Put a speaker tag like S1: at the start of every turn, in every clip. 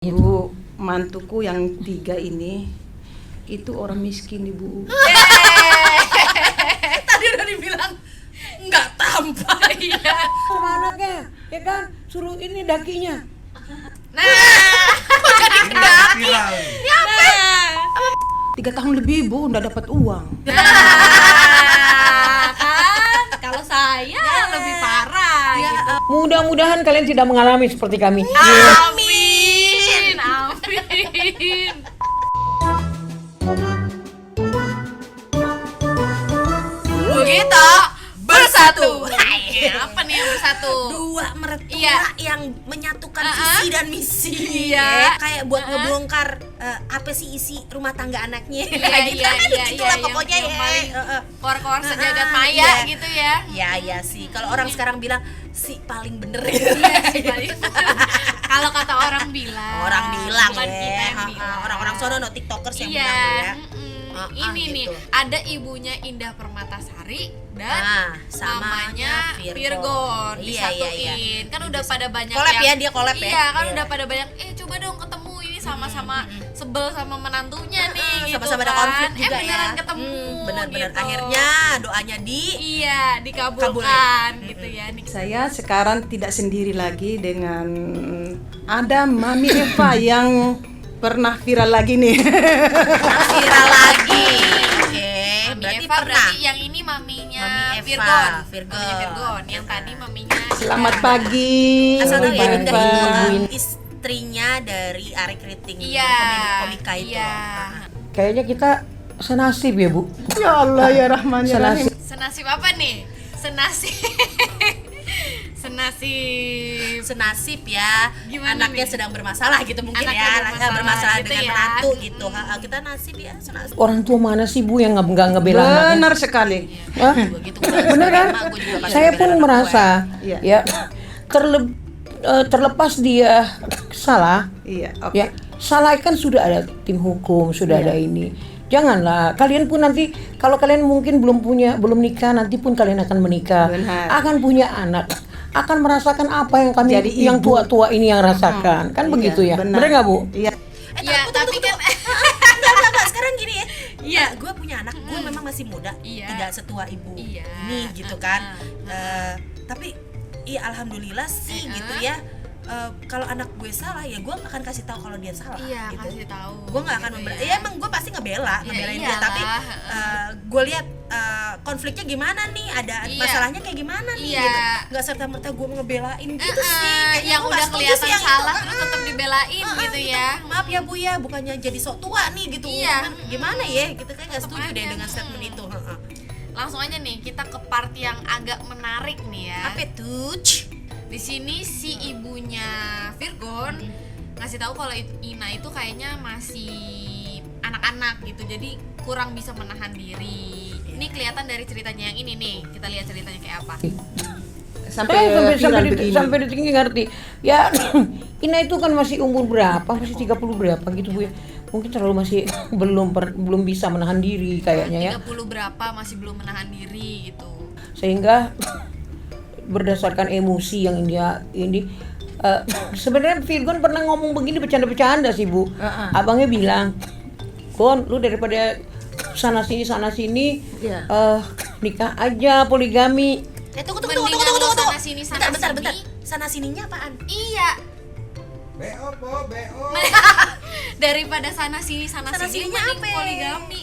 S1: Ibu mantuku yang 3 ini itu orang miskin, Ibu.
S2: Tadi udah dibilang nggak tampak. Iya.
S3: Sama anaknya, ya kan? Suruh ini dakinya.
S2: Nah, kok jadi kedaki? Ini apa?
S1: 3 tahun lebih, Bu, nggak dapat uang.
S2: Kan kalau saya lebih parah. Gitu.
S3: Mudah-mudahan kalian tidak mengalami seperti kami.
S2: Amin, amin. Begitu bersatu. Hai, apa nih yang bersatu?
S4: Dua mertua
S2: Iya.
S4: yang menyatukan visi dan misi.
S2: Iya.
S4: Kayak buat ngebongkar apa sih isi rumah tangga anaknya. Itulah pokoknya
S2: yang
S4: ya.
S2: paling kor-kor sejagat
S4: Iya.
S2: maya gitu ya.
S4: Ya sih. Kalau orang sekarang bilang si paling bener.
S2: Iya sih, paling. Kalau kata orang bilang.
S4: Orang bilang
S2: bukan
S4: ya.
S2: kita yang bilang.
S4: Orang-orang sono no tiktokers yang
S2: Iya.
S4: bilang ya.
S2: Ini nih
S4: gitu.
S2: ada ibunya Indah Permatasari dan
S4: samanya
S2: mamanya
S4: Virgon.
S2: Virgon
S4: Iya.
S2: disatuin. Kan udah pada banyak
S4: Collab
S2: yang
S4: ya, dia collab ya.
S2: Iya, kan
S4: Iya.
S2: udah pada banyak coba dong ketemu ini sama-sama sebel sama menantunya nih gitu
S4: Sama-sama ada
S2: kan.
S4: konflik juga
S2: beneran
S4: ya.
S2: ketemu
S4: Benar-benar
S2: gitu.
S4: akhirnya doanya
S2: Iya, dikabulkan gitu ya.
S1: Saya sekarang tidak sendiri lagi dengan ada Mami Eva yang pernah viral lagi nih.
S4: viral lagi. Oke,
S2: Mami
S4: berarti
S2: Eva
S4: pernah.
S2: berarti yang ini maminya
S4: Mami Eva,
S2: Virgon.
S4: Virgon.
S2: Maminya Virgon. Yang tadi maminya
S1: Selamat
S2: Indah.
S1: pagi.
S4: Asal tahu ya,
S1: Bang
S4: Indah
S1: Eva.
S4: itu istrinya dari Ari Kriting,
S2: Iya.
S4: komika itu.
S2: Iya.
S3: Kayaknya kita senasib ya, Bu.
S1: Ya Allah ya Rahman ya Rahim.
S2: Senasib apa nih? Senasib.
S4: Senasib ya,
S2: Gimana
S4: anaknya
S2: nih?
S4: sedang bermasalah gitu mungkin
S2: Anaknya
S4: ya,
S2: bermasalah
S4: bermasalah
S2: gitu
S4: dengan
S2: ya.
S4: menantu gitu. Kita nasib ya, senasib.
S3: Orang tua mana sih, Bu, yang nggak ngebela anaknya?
S1: Benar sekali.
S3: Hah?
S4: Juga gitu.
S3: Bener kan?
S4: Gua juga pasti
S3: Saya
S4: bela
S3: pun
S4: anak
S3: merasa
S1: Iya.
S3: ya terlepas dia salah,
S1: Iya, oke.
S3: ya salah kan sudah ada tim hukum, sudah ada ini. Janganlah kalian pun nanti kalau kalian mungkin belum nikah, nanti pun kalian akan menikah,
S1: Benar.
S3: akan punya anak, akan merasakan apa yang kami
S1: Jadi
S3: yang
S1: ibu.
S3: tua-tua ini yang rasakan, kan
S1: Iya,
S3: begitu ya?
S1: benar.
S3: Benar nggak, Bu?
S1: Iya.
S2: Iya, tapi kan
S4: Enggak, sekarang gini ya.
S2: Iya.
S4: Gue punya anak, gue memang masih muda,
S2: Iya.
S4: tidak setua ibu
S2: Iya.
S4: ini gitu kan. Tapi iya alhamdulillah sih gitu ya. Kalau anak gue salah ya gue akan kasih tahu kalau dia salah
S2: iya,
S4: gitu.
S2: kasih tahu.
S4: Gue nggak akan
S2: gitu
S4: membela.
S2: ya.
S4: Ya emang gue pasti ngebelain dia,
S2: iyalah,
S4: tapi gue lihat konfliknya gimana nih, ada
S2: Iya.
S4: masalahnya kayak gimana nih
S2: Iya.
S4: gitu. Nggak serta merta gue ngebelain gitu sih. Kayaknya
S2: yang
S4: gua
S2: udah
S4: nggak setuju
S2: kelihatan
S4: sih yang
S2: salah
S4: itu.
S2: terus tetap dibelain gitu ya.
S4: Maaf ya Bu ya, bukannya jadi sok tua nih gitu.
S2: Iya.
S4: Cuman gimana ya, kita kayak nggak
S2: Tetep
S4: setuju deh
S2: aja.
S4: dengan statement itu.
S2: Langsung aja nih kita ke part yang agak menarik nih ya.
S4: Apa tuh?
S2: Di sini si ibunya Virgon ngasih tahu kalau Ina itu kayaknya masih anak-anak gitu, jadi kurang bisa menahan diri. Ini kelihatan dari ceritanya yang ini nih. Kita lihat ceritanya kayak apa.
S1: Sampai viral begini.
S3: sampai detik ini ngerti. Ya, Ina itu kan masih umur berapa? Masih 30 berapa gitu, Bu ya. Mungkin terlalu masih belum bisa menahan diri kayaknya ya.
S2: 30 berapa masih belum menahan diri gitu.
S3: Sehingga berdasarkan emosi yang dia ini sebenarnya Virgon pernah ngomong begini bercanda-bercanda sih, Bu. Abangnya bilang, "Gon, lu daripada sana sini
S1: Iya.
S3: nikah aja poligami."
S4: Tunggu.
S2: Mendingan lu sana sini, sana
S4: Bentar.
S2: sini.
S4: Sana sininya apaan?
S2: Iya,
S5: BO po, BO.
S2: daripada sana sini
S4: Sana
S2: sini
S4: sininya
S2: mending
S4: apa?
S2: poligami.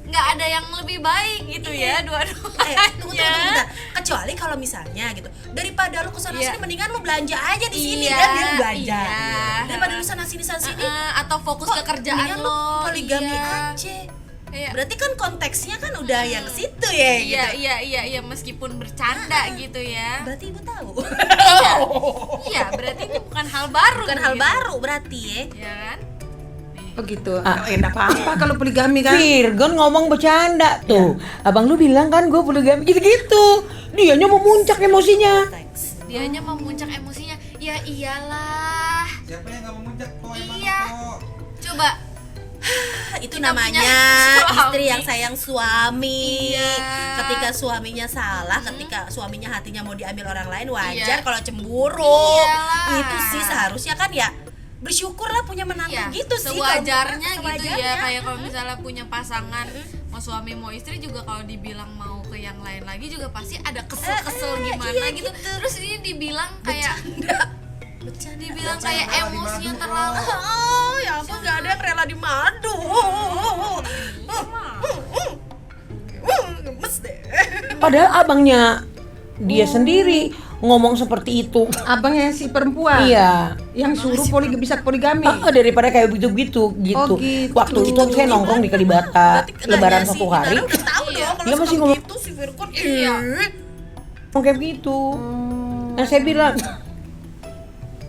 S2: Nggak ada yang lebih baik gitu ya dua-duanya.
S4: Tunggu bentar. Kecuali kalau misalnya gitu, daripada lu kesana
S2: Iya.
S4: sini, mendingan lu belanja aja di sini
S2: Iya,
S4: dan dia belanja.
S2: iya.
S4: Daripada lu sana sini
S2: Atau fokus ke kerjaan
S4: mendingan lu
S2: lo.
S4: poligami
S2: iya.
S4: aja.
S2: Iya.
S4: Berarti kan konteksnya kan udah yang situ ya gitu.
S2: Iya, meskipun bercanda gitu ya.
S4: Berarti ibu tahu.
S2: Iya, berarti itu bukan hal baru.
S4: Bukan hal
S2: gitu.
S4: baru berarti ya.
S2: Ya kan?
S1: Begitu. Enggak apa-apa kalau poligami kan.
S3: Virgon ngomong bercanda tuh. Abang lu bilang kan gue poligami gitu-gitu. Dianya memuncak emosinya.
S4: Thanks.
S2: Dianya memuncak emosinya. Ya iyalah.
S5: Siapa yang nggak memuncak po emang
S2: Iya.
S5: po?
S2: Coba.
S4: Itu
S2: Kita
S4: namanya
S2: punya suami.
S4: istri yang sayang suami.
S2: Iya.
S4: Ketika suaminya salah, ketika suaminya hatinya mau diambil orang lain, wajar
S2: Iya.
S4: kalau cemburu.
S2: Iyalah.
S4: Itu sih seharusnya kan ya bersyukurlah punya menantu
S2: Iya,
S4: gitu sih.
S2: sewajarnya
S4: kalau-
S2: gitu ya, kayak kalau misalnya punya pasangan mau suami mau istri juga kalau dibilang mau ke yang lain lagi juga pasti ada kesel-kesel gimana
S4: iya
S2: gitu.
S4: gitu.
S2: Terus ini dibilang kayak dibilang kayak
S5: Rela
S2: emosinya
S5: dimadu,
S2: terlalu.
S4: Oh, ya ampun, nggak ada yang rela dimadu. Gemes deh.
S3: Padahal abangnya dia sendiri ngomong seperti itu.
S1: Abangnya si perempuan.
S3: Iya.
S1: Yang suruh bisa poligami.
S3: Daripada kayak begitu-gitu gitu.
S1: Oh, gitu.
S3: Waktu itu saya nongkrong di Kalibata, lebaran satu hari.
S4: Udah tahu
S2: Iya.
S4: dong kalau
S3: Dia masih
S4: suka
S3: ngomong-
S4: begitu si Virgon.
S2: Iya.
S3: Ngomong kayak begitu. Nah saya bilang,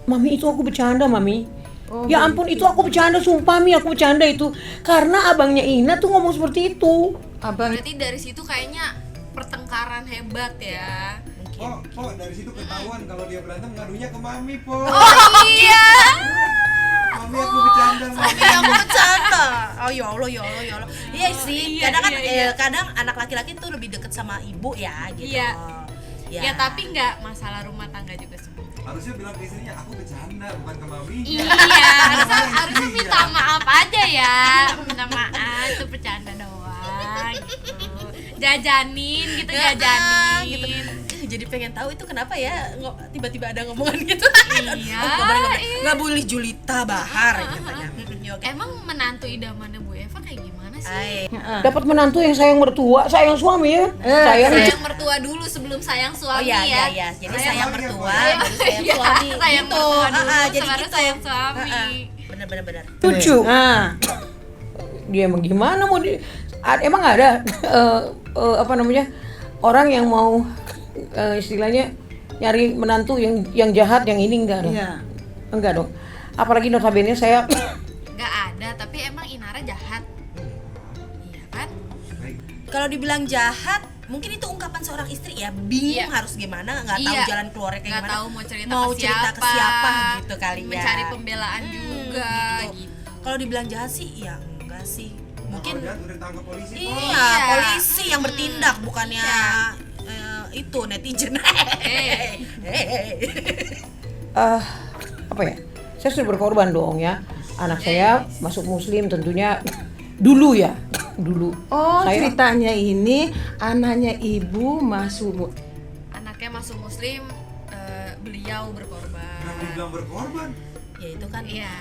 S3: Mami itu aku bercanda Mami.
S1: Oh,
S3: Ya ampun itu aku bercanda, sumpah Mi aku bercanda itu. Karena abangnya Ina tuh ngomong seperti itu.
S1: Abang
S2: Berarti dari situ kayaknya pertengkaran hebat ya.
S5: Po, dari situ ketahuan kalau dia berantem ngadunya ke mami, Po.
S2: Iya.
S5: Mami aku bercanda, mami.
S4: Yang bercanda. Oh ya Allah, ya Allah, ya Allah. Iya sih.
S2: iya,
S4: Kadang kan
S2: iya.
S4: kadang anak laki-laki tuh lebih deket sama ibu ya gitu.
S2: Iya.
S4: Ya.
S2: Ya tapi nggak masalah rumah tangga juga semua.
S5: Harusnya bilang ke istrinya aku bercanda bukan ke mami.
S2: Iya, harusnya minta maaf aja ya. Minta maaf itu bercanda doang gitu. Jajanin gitu, jajanin.
S4: Jadi pengen tahu itu kenapa ya tiba-tiba ada ngomongan gitu.
S2: Iya.
S4: Nggak boleh Julita Bahar katanya. Ya, oke.
S2: Emang menantu idamannya Bu Eva kayak gimana sih?
S4: Ay.
S3: Dapat menantu yang sayang mertua, sayang suami ya. Sayang
S2: Sayang mertua dulu sebelum sayang
S4: Oh
S2: suami
S4: iya,
S2: ya.
S4: iya. Jadi
S5: Sayang
S4: sayang
S5: suami,
S4: mertua,
S5: ya,
S4: baru sayang
S2: Iya,
S4: suami.
S2: sayang
S4: Gitu.
S2: mertua dulu,
S4: Jadi
S2: baru
S4: gitu.
S2: sayang suami.
S4: Bener-bener.
S3: lucu.
S1: Nah,
S3: Dia emang gimana mau emang ada apa namanya orang yang mau istilahnya nyari menantu yang jahat yang ini enggak dong.
S1: iya.
S3: Enggak dong. Apalagi notabene saya
S2: Gak ada, tapi emang Inara jahat. Iya kan?
S4: Kalau dibilang jahat, mungkin itu ungkapan seorang istri ya, bingung
S2: Iya.
S4: harus gimana, nggak tahu
S2: Iya.
S4: jalan keluarnya kayak
S2: Nggak
S4: gimana.
S2: tahu mau cerita
S4: ke siapa gitu kali ya.
S2: Mencari pembelaan juga
S4: gitu.
S2: gitu.
S4: Kalau dibilang jahat sih, ya enggak sih. Mungkin
S5: Kalau jahat udah ditangkap polisi, Po.
S4: iya,
S2: Iya.
S4: polisi yang bertindak bukannya itu netizen.
S3: apa ya? Saya sudah berkorban dong ya. Anak saya masuk muslim tentunya dulu ya. Dulu.
S1: Oh,
S3: Saya-
S1: ceritanya ini anaknya ibu masuk
S2: Anaknya masuk muslim, beliau berkorban.
S5: Kenapa dibilang berkorban?
S4: Ya itu kan.
S2: Iya.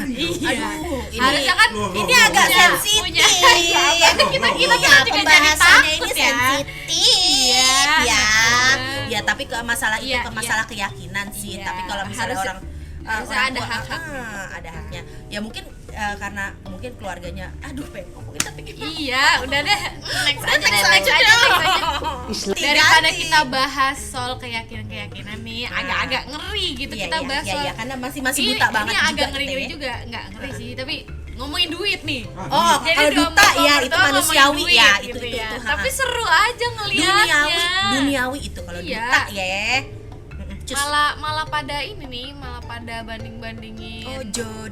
S4: Iya.
S2: Harusnya kan
S4: Ini agak
S2: punya-
S4: sensitif.
S2: punya- kita
S4: Iya,
S2: juga jadi
S4: pembahasannya
S2: takut
S4: ini
S2: ya.
S4: sensitif.
S2: Iya.
S4: Ya. Ya, tapi ke masalah itu
S2: Iya,
S4: ke masalah keyakinan sih.
S2: Iya.
S4: Tapi kalau misalnya
S2: Harusnya-
S4: orang
S2: harusnya
S4: orang
S2: ada
S4: tua,
S2: hak-haknya.
S4: ada haknya. Ya mungkin karena mungkin keluarganya aduh pengen ngomongin tapi gimana?
S2: Iya, udah deh. Next aja deh,
S4: Next
S2: next
S4: aja
S2: aja,
S4: deh.
S2: next aja.
S1: Islam.
S2: Daripada
S4: Diganti.
S2: kita bahas soal keyakinan-keyakinan nih, agak-agak ngeri gitu
S4: Iya,
S2: kita
S4: iya,
S2: bahas
S4: iya,
S2: soal
S4: iya, karena masih buta
S2: ini
S4: banget
S2: agak
S4: juga
S2: ngeri-ngeri
S4: kita ya.
S2: juga, nggak ngeri sih, tapi ngomongin duit nih.
S4: Oh,
S2: Jadi
S4: kalau
S2: dua
S4: duta
S2: mertua
S4: ya itu
S2: mertua ngomongin
S4: manusiawi
S2: duit
S4: ya,
S2: gitu
S4: itu,
S2: ya.
S4: ha.
S2: Tapi seru aja ngeliatnya.
S4: duniawi itu kalau
S2: Iya.
S4: duta ya. Cus.
S2: Malah pada ini nih, malah pada banding-bandingin.
S4: Ojo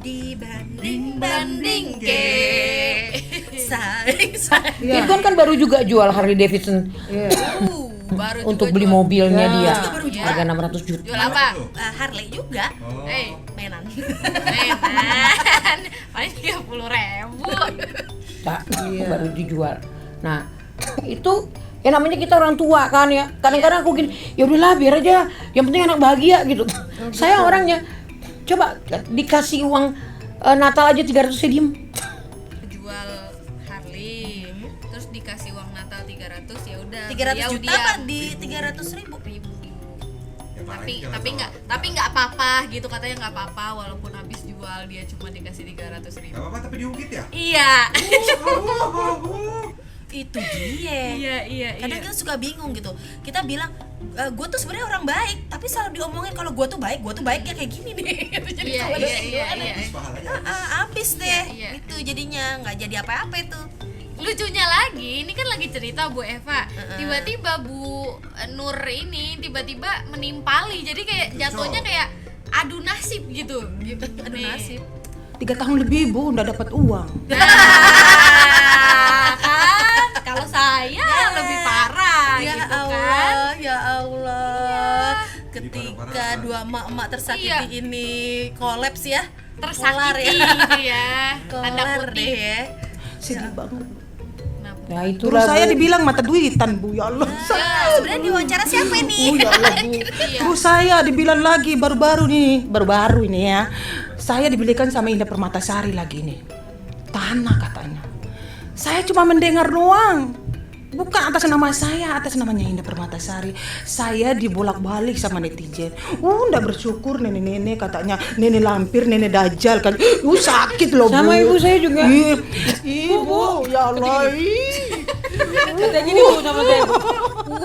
S2: Banding ke.
S4: saing.
S1: Iya.
S3: Irgon kan baru juga jual Harley Davidson
S1: Iya.
S2: Baru
S3: untuk
S2: juga
S3: beli
S2: jual.
S3: mobilnya
S1: Ya.
S3: dia.
S4: Juga baru jual.
S3: Harga 600 juta.
S2: Jual apa?
S4: Harley juga.
S5: Oh.
S4: Mainan.
S2: Mainan. Paling 30.000.
S3: Tak,
S1: Iya.
S3: baru dijual. Nah, itu ya namanya kita orang tua kan ya. Kadang-kadang aku gini, ya udahlah biar aja. Yang penting anak bahagia gitu. Saya orangnya coba dikasih uang Natal aja 300 saya diem.
S2: Jual Harley, terus dikasih uang Natal 300 ya udah.
S4: 300
S2: beliau
S4: juta
S2: diam.
S4: apa di 300.000?
S5: Ya,
S2: tapi
S5: makanya jangan
S2: tapi nggak apa-apa gitu, katanya nggak apa-apa walaupun habis jual dia cuma dikasih 300.000.
S5: Gak apa-apa tapi diungkit ya?
S2: Iya.
S4: Itu dia.
S2: Iya.
S4: Kadang kita suka bingung gitu. Kita bilang gue tuh sebenarnya orang baik, tapi selalu diomongin kalau gue tuh baik ya kayak gini nih. Jadi
S2: Iya,
S4: kalau
S2: iya,
S4: ada
S2: iya,
S4: gimana?
S2: iya.
S5: Habis pahalanya.
S4: Habis deh.
S2: Iya.
S4: Itu jadinya nggak jadi apa-apa itu.
S2: Lucunya lagi, ini kan lagi cerita Bu Eva, tiba-tiba Bu Nur ini tiba-tiba menimpali, jadi kayak jatuhnya kayak adu nasib gitu.
S4: Adu
S2: Nih.
S4: nasib.
S1: 3 tahun lebih bu udah dapat uang.
S2: Nah, kan kalau saya lebih parah
S4: Ya
S2: gitu kan.
S4: Allah, ya Allah.
S5: Jadi
S4: Ketika
S5: parah-parah
S4: ketika dua emak-emak tersakiti
S2: Iya.
S4: ini kolaps ya. Kelar
S2: Tersakiti
S4: ya.
S2: gitu ya. Tanda
S4: Kelar
S2: kutip.
S4: deh ya.
S1: Sedih banget.
S2: Kenapa?
S3: Nah
S1: Terus
S3: itulah
S1: saya
S3: Bu.
S1: dibilang mata duitan Bu, ya Allah.
S4: Nah, sebenarnya diwawancara siapa ini?
S1: Oh ya Allah Bu. Terus saya dibilang lagi baru-baru ini ya. Saya dibelikan sama Indah Permatasari lagi nih. Tanah katanya. Saya cuma mendengar doang. Bukan atas nama saya, atas namanya Indah Permatasari. Saya dibolak-balik sama netizen. Nggak bersyukur nenek-nenek katanya. Nenek lampir, nenek dajal kan. Sakit loh Bu.
S3: Sama ibu saya juga.
S1: Ibu, ya Allah.
S3: Katanya gini Bu sama saya.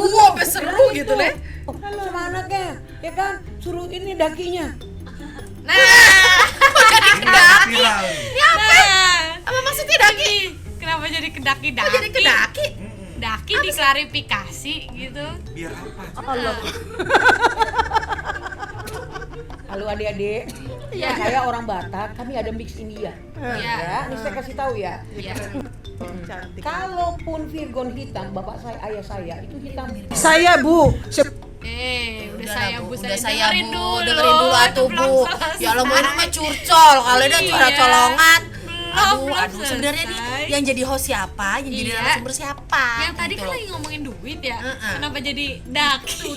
S4: Sampai seru gitu deh.
S3: Sama anaknya, ya kan? Suruh ini dakinya.
S5: Viral.
S2: Apa maksudnya daki? Kenapa jadi kedaki-daki?
S4: Jadi kedaki.
S2: Daki diklarifikasi gitu.
S5: Biar apa?
S3: Halo adik-adik.
S2: Iya.
S3: Saya orang Batak, kami ada mix India.
S2: Iya.
S3: Ya, ini saya kasih tahu ya.
S2: Iya.
S1: Cantik.
S3: Kalaupun Virgon hitam, bapak saya, ayah saya itu hitam.
S1: Saya Bu,
S2: Udah saya Bu,
S4: udah saya
S2: dengerin
S4: Bu,
S2: dulu.
S4: dengerin dulu
S2: Itu
S4: atuh
S2: belum
S4: Bu.
S2: selesai.
S4: Ya Allah, mau ini mah curcol, kalau udah
S2: Iya.
S4: colongan.
S2: Belum
S4: Aduh, sebenarnya nih
S2: selesai.
S4: yang jadi host siapa, yang jadi
S2: Iya.
S4: narasumber siapa?
S2: Yang tadi
S4: gitu
S2: kan
S4: loh.
S2: lagi ngomongin duit ya.
S4: Heeh.
S2: Kenapa jadi daki?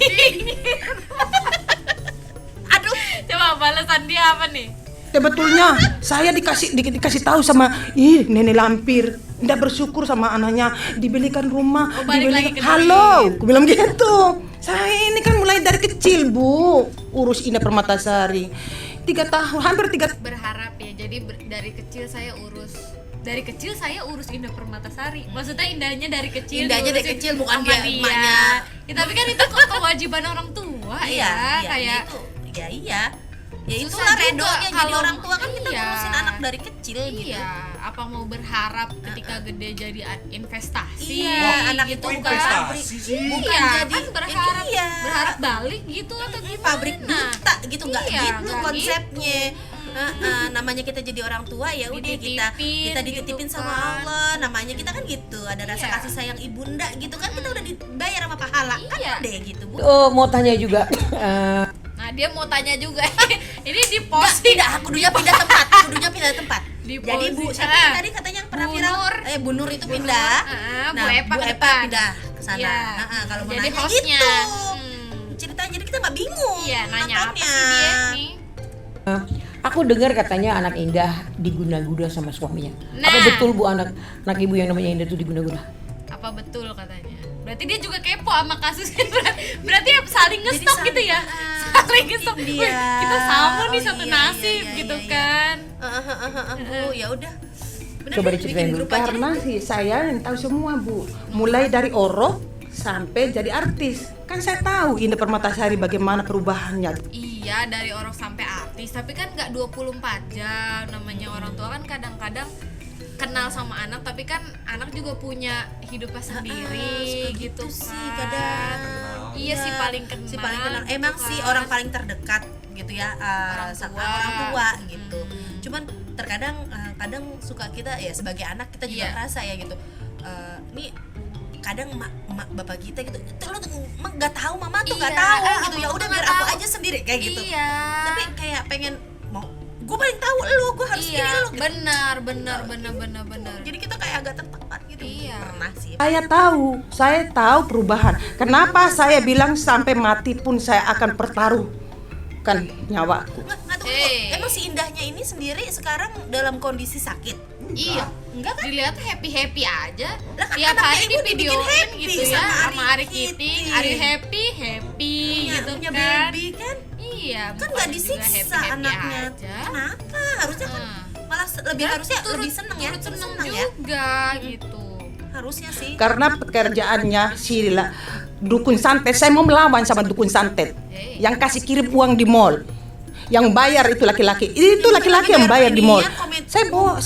S4: Aduh,
S2: Coba balasan dia apa nih?
S1: sebetulnya saya dikasih tahu sama nenek lampir, nggak bersyukur sama anaknya, dibelikan rumah,
S2: Oh, balik lagi ke
S1: halo, aku bilang gitu. Saya ini kan mulai dari kecil Bu, urus Indah Permatasari, 3 tahun, hampir 3.
S2: Berharap ya. Jadi dari kecil saya urus Indah Permatasari. Maksudnya indahnya dari kecil.
S4: Indahnya dari
S2: diurusin
S4: kecil, bukan
S2: sama
S4: dia emaknya.
S2: Ya, tapi kan itu kewajiban orang tua
S4: iya,
S2: ya. Kayak
S4: itu, iya. Ya
S2: susah
S4: itulah
S2: juga
S4: redonya jadi
S2: kalau-
S4: orang tua kan kita
S2: iya.
S4: ngurusin anak dari kecil gitu.
S2: iya, apa mau berharap ketika gede jadi investasi?
S4: Iya, anak
S2: gitu
S4: itu
S2: kan.
S5: investasi sih.
S4: Bukan
S2: Iya,
S4: jadi
S2: kan berharap
S4: iya.
S2: berharap balik gitu atau gimana?
S4: Pabrik duta gitu, nggak
S2: Iya,
S4: gitu
S2: nggak
S4: konsepnya. Namanya kita jadi orang tua ya udah kita
S2: Dititipin
S4: dititipin
S2: gitu
S4: sama
S2: kan.
S4: Allah, namanya kita kan gitu, ada rasa
S2: Iya.
S4: kasih sayang ibunda gitu kan, kita udah dibayar sama pahala
S2: Iya.
S4: kan deh gitu Bu.
S3: Oh, mau tanya juga.
S2: Nah, dia mau tanya juga. Ini di
S4: Tidak,
S2: posting.
S4: tidak, kudunya pindah tempat,
S2: Di
S4: Jadi Bu,
S2: posting.
S4: siapa yang tadi katanya yang pernah
S2: Bu
S4: viral?
S2: Nur.
S4: Bu Nur itu pindah.
S2: Bu Epa ke
S4: Bu
S2: depan.
S4: pindah ke sana.
S2: Iya.
S4: Kalau mau
S2: Jadi
S4: nanya
S2: hostnya.
S4: gitu.
S2: Hmm.
S4: Ceritanya jadi kita nggak bingung.
S2: Iya, nanya apa
S4: nontonnya.
S2: sih dia nih?
S3: Aku dengar katanya anak Indah diguna-guna sama suaminya.
S2: Nah.
S3: Apa betul Bu anak ibu yang namanya Indah itu diguna-guna?
S2: Apa betul katanya? Berarti dia juga kepo sama kasusnya. Berarti ya saling ngestok gitu ya. Saling ngestok.
S4: Dia.
S2: Wih, kita sama nih
S4: Oh,
S2: satu
S4: iya,
S2: nasib
S4: iya,
S2: gitu
S4: iya.
S2: kan.
S4: Bu, ya udah. Bener
S3: Coba
S4: deh,
S3: diceritain
S4: bikin
S3: dulu.
S4: grup aja.
S1: Karena sih saya yang tahu semua Bu, mulai dari Oro sampai jadi artis. Kan saya tahu Indah Permatasari bagaimana perubahannya.
S2: Iya, dari orang sampai artis, tapi kan nggak 24 jam. Namanya orang tua kan kadang-kadang kenal sama anak, tapi kan anak juga punya hidupnya sendiri
S4: suka
S2: gitu
S4: sih
S2: kan.
S4: kadang.
S2: Iya, si paling kenal.
S4: Si paling kenal.
S2: gitu
S4: Emang
S2: kan.
S4: sih orang paling terdekat gitu ya,
S2: Orang
S4: sama
S2: tua.
S4: orang tua gitu. Cuman terkadang kadang suka kita ya sebagai anak kita juga
S2: Iya.
S4: ngerasa ya gitu. Nih kadang mak bapak kita gitu, lu tuh nggak tahu, mama tuh nggak
S2: Iya,
S4: tahu
S2: eh,
S4: gitu, ya
S2: mama
S4: udah
S2: nggak
S4: biar aku
S2: tahu.
S4: aja sendiri kayak gitu.
S2: Iya.
S4: Tapi kayak pengen mau gue paling tahu lu, gue harus
S2: Iya,
S4: ini lu gitu.
S2: benar.
S4: Jadi kita kayak agak tertekan gitu.
S2: Iya.
S4: Pernah sih.
S1: Saya tahu perubahan. Kenapa saya bilang sampai mati pun saya akan pertaruhkan nyawaku.
S4: Nggak tahu.
S2: Eh.
S4: Emang si Indahnya ini sendiri sekarang dalam kondisi sakit.
S2: Iya,
S4: Enggak kan?
S2: dilihat happy
S4: Lah
S2: aja.
S4: kan
S2: Tiap
S4: anaknya
S2: hari
S4: ibu dibikin
S2: divideoin
S4: happy
S2: gitu ya
S4: sama
S2: sama
S4: Ari
S2: Ari Kiting.
S4: Kiting.
S2: Ari happy gitu
S4: punya
S2: kan.
S4: baby kan?
S2: Iya,
S4: Kan nggak
S2: bukannya juga
S4: disiksa
S2: happy-happy
S4: anaknya.
S2: aja.
S4: Kenapa? Harusnya kan malah lebih harusnya lebih seneng ya.
S2: turut seneng
S4: Seneng ya.
S2: juga gitu.
S4: Harusnya sih.
S1: Karena pekerjaannya dukun santet, saya mau melawan sama dukun santet yang kasih kirim uang di mall. Yang bayar itu laki-laki. Itu laki-laki yang bayar di mall. Saya tahu.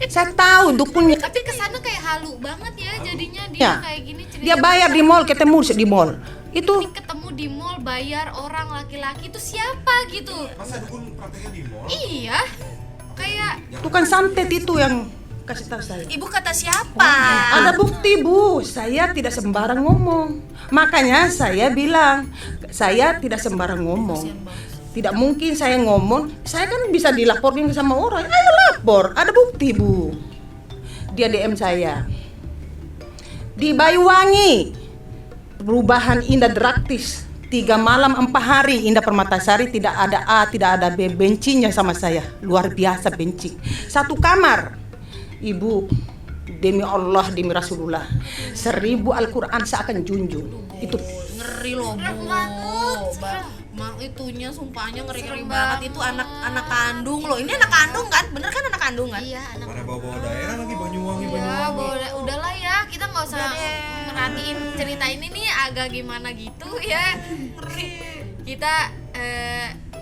S1: Saya tahu dukunnya.
S2: Tapi kesana kayak halu banget ya jadinya dia
S1: Ya.
S2: kayak gini cerita.
S1: Dia bayar di mall, ketemu di mall. Itu
S2: Ini ketemu di mall bayar orang laki-laki itu siapa gitu.
S5: Masa dukun prakteknya di mall?
S2: Iya. Kayak
S1: bukan santet itu yang Kasih tahu saya.
S4: Ibu kata siapa?
S1: Ada bukti, Bu. Saya tidak sembarang ngomong. Makanya saya bilang, saya tidak sembarang ngomong. Tidak mungkin saya ngomong, saya kan bisa dilaporin sama orang. Ayo lapor, ada bukti, Bu. Dia DM saya. Di Banyuwangi, perubahan Indah Draktis. 3 malam 4 hari Indah Permatasari, tidak ada A, tidak ada B. Bencinya sama saya, luar biasa benci. Satu kamar. Ibu, demi Allah, demi Rasulullah, 1000 Al-Quran saya akan junjung. Itu
S4: Ngeri loh, Bu. Itunya sumpahnya ngeri-ngeri banget. Itu anak kandung loh. Ini anak kandung kan? Bener kan anak kandung kan?
S2: Iya, anak.
S5: Mana bawa-bawa daerah lagi Banyuwangi.
S2: Ya, udahlah ya, kita nggak usah merhatiin cerita ini nih agak gimana gitu ya. Kita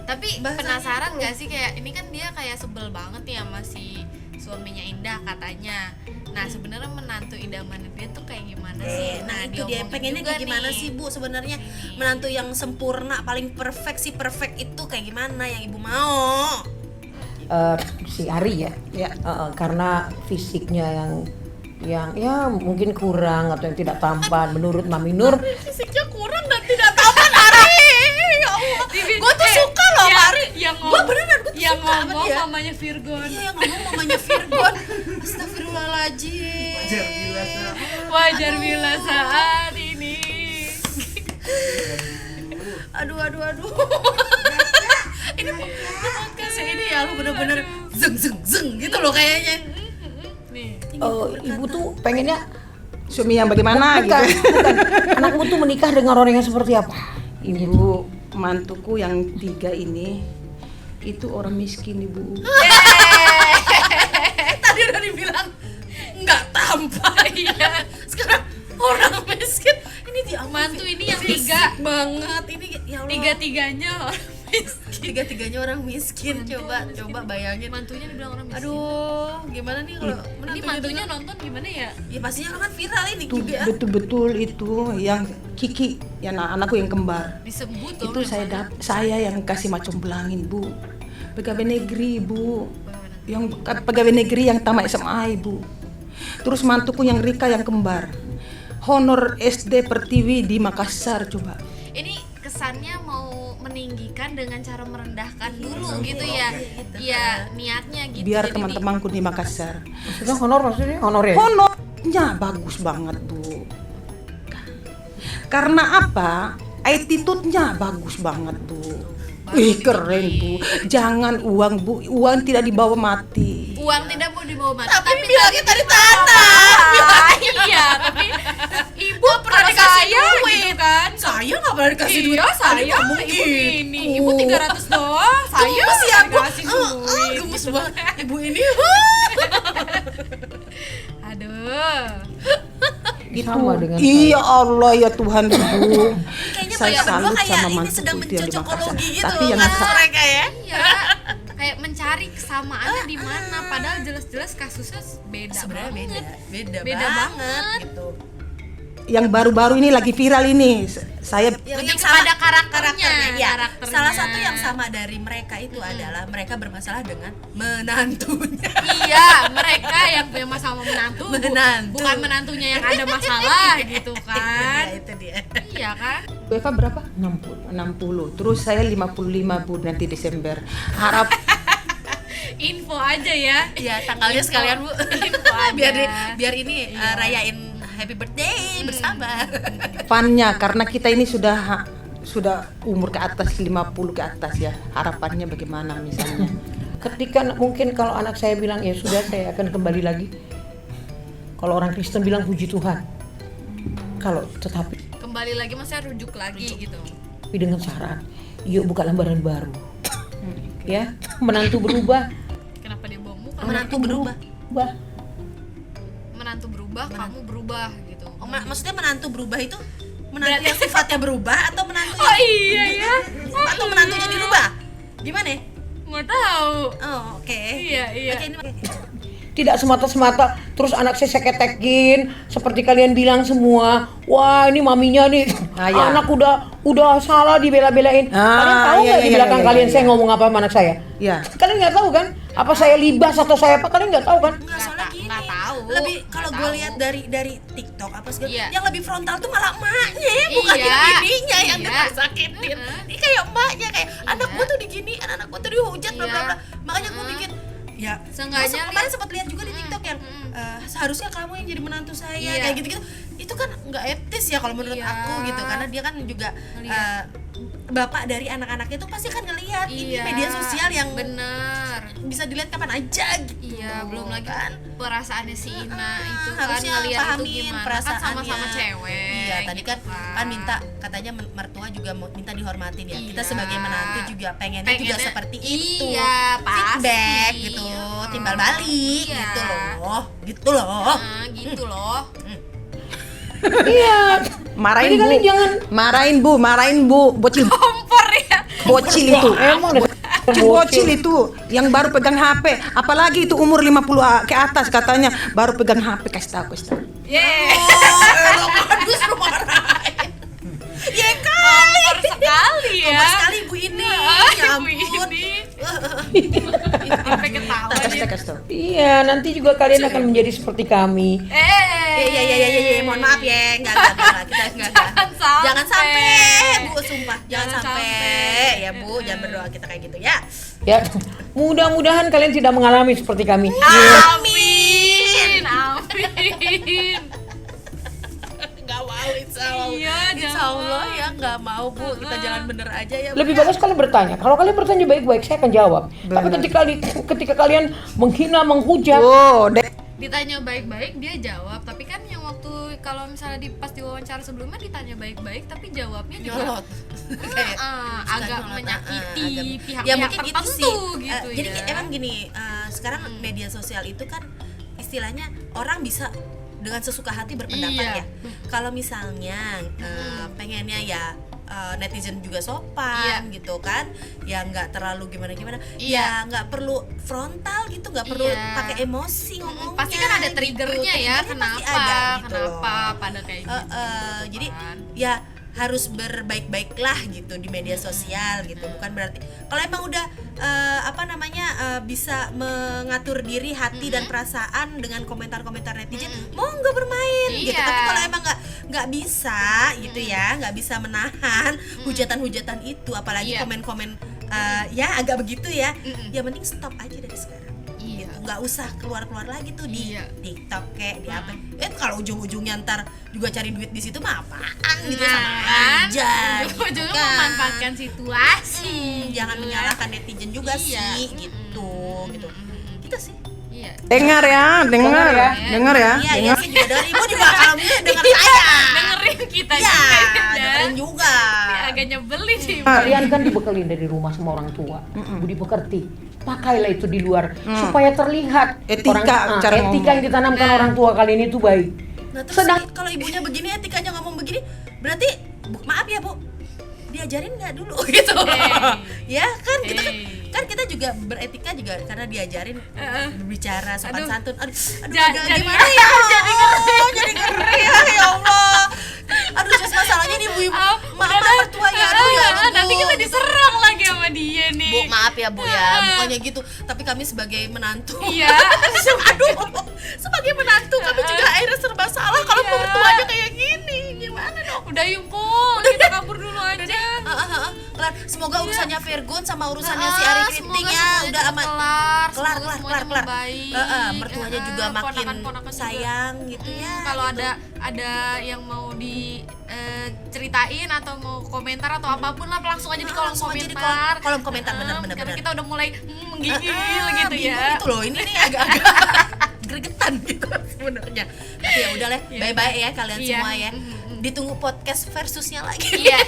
S2: tapi penasaran nggak sih, kayak ini kan dia kayak sebel banget ya masih suaminya Indah katanya. Nah sebenarnya menantu idaman dia tuh kayak gimana sih?
S4: Nah itu dia
S2: diomongin
S4: pengennya
S2: juga
S4: kayak gimana
S2: nih.
S4: sih, Bu, sebenarnya menantu yang sempurna, paling perfect itu kayak gimana yang Ibu mau?
S3: Si Ari ya.
S1: ya.
S3: Karena fisiknya yang ya mungkin kurang atau yang tidak tampan menurut Mami Nur.
S4: Fisiknya kurang dan tidak tampan, Ari. Ya Allah. Gue tuh suka loh, Ari. Gue beneran, gue tuh
S2: Yang
S4: suka sama
S2: ngomong
S4: dia.
S2: mamanya Virgon.
S4: Iya, yang ngomong mamanya Virgon. Astagfirullahaladzim.
S5: Wajar gila Sa.
S2: Wajar bila saat ini.
S4: Aduh. Ini podcast ini ya lu bener-bener zeng gitu loh kayaknya.
S2: Nih.
S3: Ibu tuh pengennya
S1: Suami yang bagaimana
S3: bukan,
S1: gitu.
S3: bukan. Anakmu tuh menikah dengan orang yang seperti apa?
S1: Ibu, mantuku yang 3 ini itu orang miskin, Ibu.
S4: Tadi udah dibilang nggak tampan. Iya. Sekarang orang miskin. Ini dia
S2: Mantu ini yang
S4: fisik
S2: 3
S4: banget ini, ya Allah.
S2: tiga-tiganya orang miskin.
S4: Tiga-tiganya orang miskin. Coba bayangin.
S2: Mantunya dibilang orang miskin.
S4: Aduh, gimana nih kalau
S2: Ini mantunya nonton gimana ya?
S4: Ya pastinya kan viral ini
S1: Itu
S4: juga.
S1: betul-betul itu yang Kiki, yang anakku yang kembar.
S2: Disebut dong.
S1: Itu saya yang kasih macam belangin, Bu. Pegawai negeri, Bu. Yang pegawai negeri yang tamat SMA, Bu. Terus mantuku yang Rika yang kembar. Honor SD Pertiwi di Makassar, coba.
S2: Ini kesannya mau meninggikan dengan cara merendahkan dulu gitu ya. Iya, niatnya gitu.
S1: Biar
S2: Jadi
S1: teman-temanku di Makassar.
S3: Maksudnya maksudnya honor ya?
S1: Honornya bagus banget, Bu. Karena apa? Attitude-nya bagus banget, Bu. Wih, keren, Bu. Jangan uang, Bu. Uang tidak dibawa mati.
S2: uang tidak mau dibawa mati.
S4: Tapi bilangnya tadi Tata.
S2: Iya, tapi ibu
S4: Pernah
S2: kalau
S4: dikasih
S2: saya
S4: duit
S2: gitu kan.
S4: Saya nggak pernah dikasih duit.
S2: Iya, saya
S4: ngomong
S2: ibu
S4: gitu.
S2: ini, ibu 300 doang. Saya
S4: Gemes ya, Bu.
S2: dikasih duit.
S4: Gemes banget. Ibu ini.
S2: Aduh.
S3: Sama dengan
S1: Iya Allah ya Tuhan, Bu.
S4: Kayaknya
S1: Saya
S4: mereka berdua
S1: salut
S4: kayak
S1: sama
S4: ini
S1: mantuku
S4: sedang
S1: itu yang di
S4: mencocokologi
S1: Makassar.
S4: gitu
S1: Tapi yang
S4: kan
S1: sa-
S4: mereka ya.
S2: Iya. Kayak mencari kesamaannya di mana, padahal jelas-jelas kasusnya beda.
S4: Sebenarnya
S2: banget.
S4: beda
S2: Beda
S4: banget
S2: banget.
S4: gitu.
S1: yang baru-baru ini lagi viral ini. Saya
S2: Lebih
S4: sama
S2: kepada karakternya,
S4: ya.
S2: karakternya.
S4: Salah satu yang sama dari mereka itu adalah mereka bermasalah dengan menantunya.
S2: Iya, mereka yang punya masalah sama menantu,
S4: Menantu.
S2: bukan menantunya yang ada masalah gitu kan.
S4: Itu dia.
S2: Iya kan?
S1: Bu Eva berapa?
S3: 60.
S1: 60. Terus saya 55, Bu, nanti Desember. Harap
S2: Info aja ya.
S4: Ya, tanggalnya sekalian, Bu.
S2: Info aja.
S4: biar ini rayain happy birthday bersama.
S1: pannya karena kita ini sudah umur ke atas 50 ke atas ya. Harapannya bagaimana misalnya?
S3: Ketika mungkin kalau anak saya bilang ya sudah saya akan kembali lagi. Kalau orang Kristen bilang puji Tuhan. Kalau tetapi
S2: Kembali lagi, maksudnya rujuk lagi gitu.
S3: tapi dengan syarat, yuk buka lembaran baru. Ya, menantu berubah.
S2: Kenapa dia bawa muka?
S4: Menantu berubah.
S2: Menantu berubah, kamu berubah gitu.
S4: Oh, maksudnya menantu berubah itu menantu yang sifatnya berubah atau menantu
S2: Oh iya ya.
S4: atau menantunya dirubah? Gimana?
S2: Nggak tahu.
S4: Oh, oke.
S2: Iya, iya.
S4: Oke, ini
S3: Tidak semata-semata terus anak saya ketekin seperti kalian bilang semua. Wah, ini maminya nih.
S1: Ah, ya.
S3: Anak udah salah dibela-belain.
S1: Ah,
S3: Kalian tahu
S1: iya,
S3: nggak di
S1: iya,
S3: belakang
S1: iya,
S3: kalian
S1: iya,
S3: saya
S1: iya.
S3: ngomong apa sama anak saya?
S1: Ya.
S3: Kalian nggak tahu kan? Apa saya libas atau saya apa? Kalian nggak tahu kan?
S4: Enggak, soalnya gini.
S2: nggak tahu.
S4: Lebih kalau
S2: Nggak
S4: gue
S2: tahu.
S4: lihat dari TikTok apa segala,
S2: Iya.
S4: yang lebih frontal tuh malah emaknya, bukan
S2: Iya.
S4: bininya yang
S2: Iya.
S4: disakitin. Ini kayak emaknya kayak anak gue tuh diginiin, anak gue tuh dihujat bla bla
S2: Iya.
S4: bla. Makanya gue bikin ya
S2: Seenggaknya
S4: kemarin sempat lihat juga di TikTok yang seharusnya kamu yang jadi menantu saya
S2: Iya.
S4: kayak gitu-gitu. Itu kan nggak etis ya kalau menurut
S2: Iya.
S4: aku gitu, karena dia kan juga
S2: Ngeliat.
S4: bapak dari anak-anaknya itu pasti kan ngelihat ini
S2: Iya,
S4: media sosial yang
S2: bener.
S4: bisa dilihat kapan aja gitu.
S2: Iya, belum lagi
S4: kan.
S2: perasaannya si Ina itu kan
S4: Harusnya
S2: ngeliat itu
S4: pahamin
S2: gimana kan
S4: perasaannya.
S2: sama-sama cewek.
S4: Iya, tadi
S2: gitu
S4: kan minta katanya mertua juga minta dihormatin ya. Kita
S2: Iya.
S4: sebagai menantu juga pengennya juga seperti itu.
S2: Iya, pasti.
S4: Feedback gitu, timbal balik
S2: Iya.
S4: gitu loh. Gitu loh.
S2: Nah, gitu loh.
S3: Iya.
S1: Marahin
S3: Jadi
S1: Bu.
S3: kalian jangan
S1: Marahin Bu. Bocil
S2: Kompor ya.
S1: bocil itu.
S3: emang udah
S1: Bocil itu yang baru pegang HP, apalagi itu umur 50 ke atas katanya baru pegang HP, kasih tahu.
S2: Yeay.
S4: Aduh, suruh marahin. Ya
S2: Kompor sekali ya.
S4: Kompor sekali ibu ini. Ya
S2: Ibu
S4: ampun.
S2: ini. Sampai ketawa dia.
S1: Kasih tahu.
S3: Iya, nanti juga kalian akan menjadi seperti kami.
S4: Ya, mohon maaf ya, enggak, kita enggak. Jangan sampai, Bu, sumpah, jangan sampai. Ya, Bu, jangan berdoa kita kayak gitu ya.
S3: Ya, mudah-mudahan kalian tidak mengalami seperti kami.
S2: Amin. Amin.
S4: Enggak mau, insya Allah.
S2: Iya,
S4: Insya Allah ya enggak mau, Bu. Kita jalan bener aja ya, Bu.
S3: Lebih bagus kalian bertanya. Kalau kalian bertanya baik-baik, saya akan jawab. Tapi ketika kalian menghina, menghujat,
S1: Oh,
S2: Ditanya baik-baik dia jawab, tapi kan yang waktu kalau misalnya pas di wawancara sebelumnya ditanya baik-baik tapi jawabnya juga
S4: Nyolot. Kayak
S2: agak
S4: nyolot,
S2: menyakiti
S4: agak-
S2: pihak-pihak
S4: ya mungkin gitu
S2: tertentu
S4: sih.
S2: gitu
S4: Jadi
S2: ya.
S4: emang gini, sekarang media sosial itu kan istilahnya orang bisa dengan sesuka hati berpendapat
S2: Iya.
S4: ya. Kalau misalnya pengennya ya netizen juga sopan
S2: Iya.
S4: gitu kan, ya nggak terlalu gimana-gimana,
S2: Iya.
S4: ya nggak perlu frontal gitu, nggak perlu
S2: Iya.
S4: pakai emosi ngomongnya.
S2: Pasti kan ada triggernya ya,
S4: Triggernya
S2: kenapa
S4: pasti ada gitu loh.
S2: kenapa pada kayak gitu.
S4: Jadi
S2: kan.
S4: ya harus berbaik-baiklah gitu di media sosial gitu, bukan berarti kalau emang udah bisa mengatur diri hati dan perasaan dengan komentar-komentar netizen, monggo bermain gitu.
S2: Iya.
S4: Tapi kalau emang nggak bisa gitu ya, nggak bisa menahan hujatan-hujatan itu, apalagi
S2: Iya.
S4: komen-komen ya agak begitu ya, ya mending stop aja dari sekarang.
S2: Iya.
S4: Nggak usah keluar-keluar lagi tuh di
S2: Iya.
S4: TikTok kayak di apa. Kalau ujung-ujungnya ntar juga cari duit di situ mah apaan gitu,
S2: Nah,
S4: sama
S2: kan?
S4: aja.
S2: Ujung-ujungnya
S4: gitu kan.
S2: memanfaatkan situasi.
S4: Jangan
S2: gitu
S4: menyalahkan netizen juga
S2: Iya.
S4: sih gitu. Gitu sih.
S2: Iya.
S1: dengar ya. Dengar ya.
S4: Iya, iya sih juga dengar. Ibu juga alhamdulillah dengar saya.
S2: Dengerin kita
S4: Iya,
S2: juga ya.
S4: dengerin juga.
S2: Ini agak nyebelin sih.
S3: kalian kan dibekelin dari rumah sama orang tua. Budi pekerti. Pakailah itu di luar supaya terlihat
S1: Etika, cara
S3: etika yang ditanamkan orang tua kalian itu baik.
S4: Nah, terus
S3: Sedang-
S4: kalau ibunya begini, etikanya ngomong begini, berarti maaf ya, Bu, diajarin nggak dulu gitu. Ya kan kita kan kita juga beretika juga karena diajarin berbicara sopan santun. Aduh,
S2: Jadi-
S4: gimana ya? Jadi ngeri ya Allah. Aduh, just masalahnya nih ibu-ibu, mama mertua ya, aduh ya ampun.
S2: Nanti kita diserang lagi sama dia nih.
S4: Bu, maaf ya Bu ya, bukannya gitu. Tapi kami sebagai menantu,
S2: Iya.
S4: aduh, sebagai menantu kami juga akhirnya serba salah kalau
S2: Iya.
S4: mertuanya kayak gini. Gimana dong?
S2: Udah yuk, Po. Kita kabur dulu aja.
S4: Kelar. Semoga urusannya Virgon sama urusannya si Ari Kriting ya udah aman. Kelar.
S2: Baik.
S4: Mertuanya juga makin
S2: ponakan-ponakan juga.
S4: sayang gitu ya.
S2: Kalau
S4: gitu.
S2: ada yang mau diceritain atau mau komentar atau apapun lah, langsung aja di kolom
S4: Langsung aja di
S2: komentar.
S4: kolom komentar, bener.
S2: Karena kita udah mulai menggigil gitu
S4: bingung
S2: ya.
S4: gitu loh, ini nih agak-agak gregetan gitu sebenarnya. Tapi ya udah lah, bye-bye ya kalian
S2: Iya.
S4: semua ya. Ditunggu podcast versusnya lagi.
S2: Iya.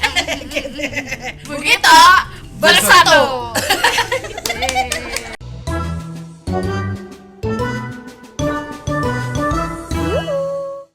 S2: Begitu bersatu.